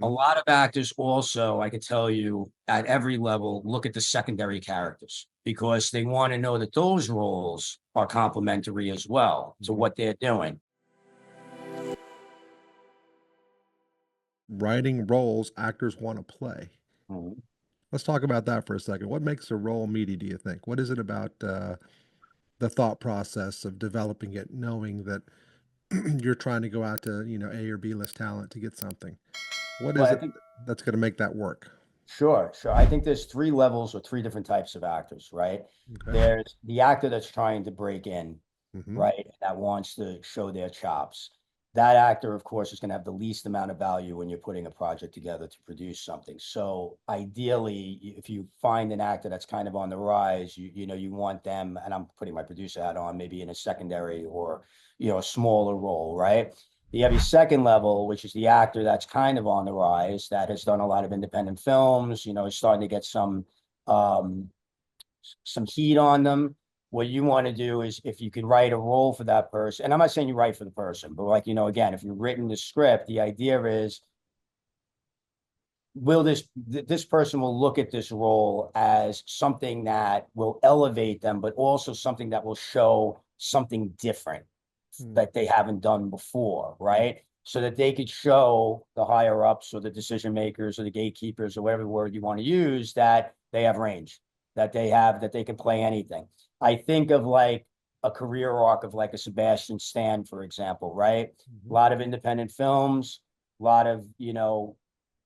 A lot of actors also, I could tell you, at every level, look at the secondary characters because they want to know that those roles are complementary as well to Mhm. what they're doing. Writing roles actors want to play. Mhm. Let's talk about that for a second. What makes a role meaty, do you think? What is it about the thought process of developing it, knowing that you're trying to go out to, A or B list talent to get something? What Well, is I it think that's going to make that work? sure. I think there's three levels or three different types of actors, right? Okay. There's the actor that's trying to break in, Hmm. right? That wants to show their chops. That actor, of course, is going to have the least amount of value when you're putting a project together to produce something. So ideally, if you find an actor that's kind of on the rise, you want them, and I'm putting my producer hat on, maybe in a secondary or, a smaller role, right? You have your second level, which is the actor that's kind of on the rise, that has done a lot of independent films, is starting to get um, some heat on them. What you want to do is if you can write a role for that person, and I'm not saying you write for the person, but like, again, if you've written the script, the idea is will this person will look at this role as something that will elevate them, but also something that will show something different that they haven't done before, right? So that they could show the higher ups or the decision makers or the gatekeepers or whatever word you want to use that they have range, that they can play anything. I think of like a career arc of like a Sebastian Stan, for example, right? A Hmm. lot of independent films, a lot of,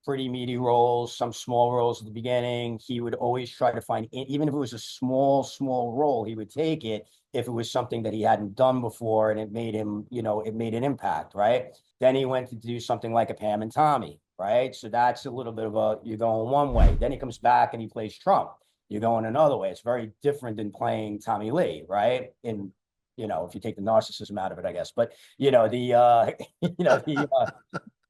pretty meaty roles, some small roles at the beginning. He would always try to find, even if it was a small role, he would take it if it was something that he hadn't done before and it made him, it made an impact, right? Then he went to do something like a Pam and Tommy, right? So that's a little bit of you're going one way. Then he comes back and he plays Trump. You're going another way. It's very different than playing Tommy Lee, right? If you take the narcissism out of it, I guess. But the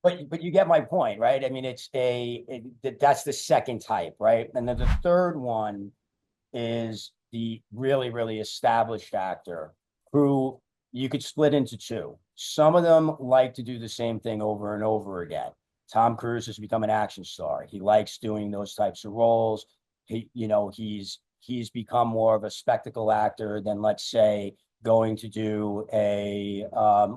but you get my point, right? I mean, that's the second type, right? And then the third one is the really, really established actor who you could split into two. Some of them like to do the same thing over and over again. Tom Cruise has become an action star. He likes doing those types of roles. He's become more of a spectacle actor than, let's say, going to do a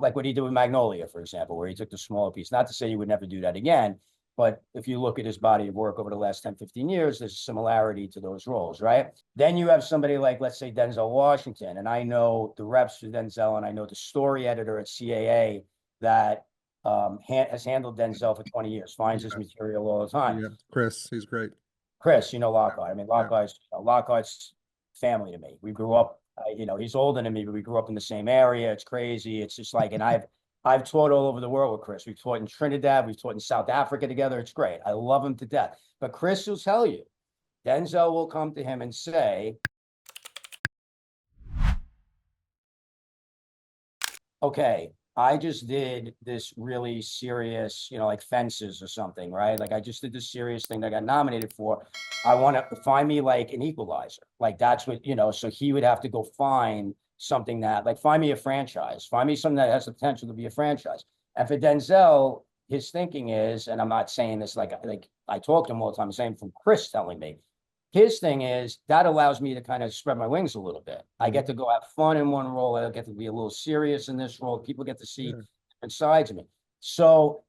like what he did with Magnolia, for example, where he took the smaller piece. Not to say he would never do that again, but if you look at his body of work over the last 10, 15 years, there's a similarity to those roles, right? Then you have somebody like, let's say, Denzel Washington. And I know the reps for Denzel, and I know the story editor at CAA that has handled Denzel for 20 years, finds his Yeah. material all the time. Yeah. Chris, he's great. Chris, Yeah. Lockhart. I mean, Yeah. Lockhart's family to me. We grew up, he's older than me, but we grew up in the same area. It's crazy. It's just like, and I've taught all over the world with Chris. We've taught in Trinidad, we've taught in South Africa together. It's great. I love him to death. But Chris will tell you, Denzel will come to him and say, okay, I just did this really serious, like Fences or something, right? Like I just did this serious thing that I got nominated for. I want to find me like an equalizer. Like that's what, so he would have to go find something that, like, find me a franchise, find me something that has the potential to be a franchise. And for Denzel, his thinking is, and I'm not saying this like I talk to him all the time, I'm saying from Chris telling me, his thing is that allows me to kind of spread my wings a little bit. I get Mhm. to go have fun in one role. I get to be a little serious in this role. People get to see Yeah. different sides of me. So,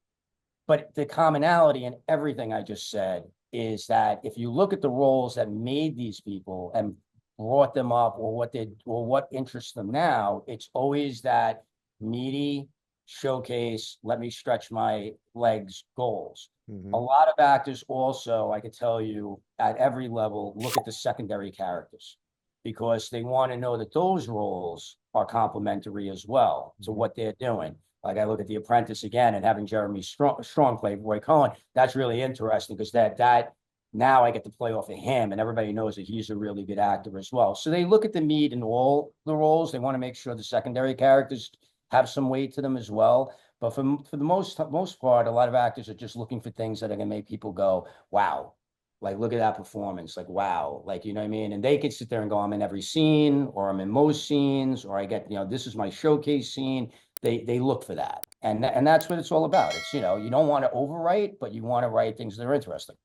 but the commonality in everything I just said is that if you look at the roles that made these people and brought them up or what interests them now, it's always that meaty showcase, let me stretch my legs goals. A Mhm. lot of actors also, I could tell you, at every level, look at the secondary characters because they want to know that those roles are complementary as well to Mhm. what they're doing. Like I look at The Apprentice again and having Jeremy Strong play Roy Cohen. That's really interesting because that now I get to play off of him, and everybody knows that he's a really good actor as well. So they look at the meat in all the roles. They want to make sure the secondary characters have some weight to them as well. But for the most part, a lot of actors are just looking for things that are going to make people go, "Wow." Like, look at that performance. Like, wow. Like, you know what I mean? And they could sit there and go, I'm in every scene, or I'm in most scenes, or I get, this is my showcase scene. They look for that. And that's what it's all about. It's, you know, you don't want to overwrite, but you want to write things that are interesting.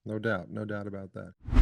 No doubt about that.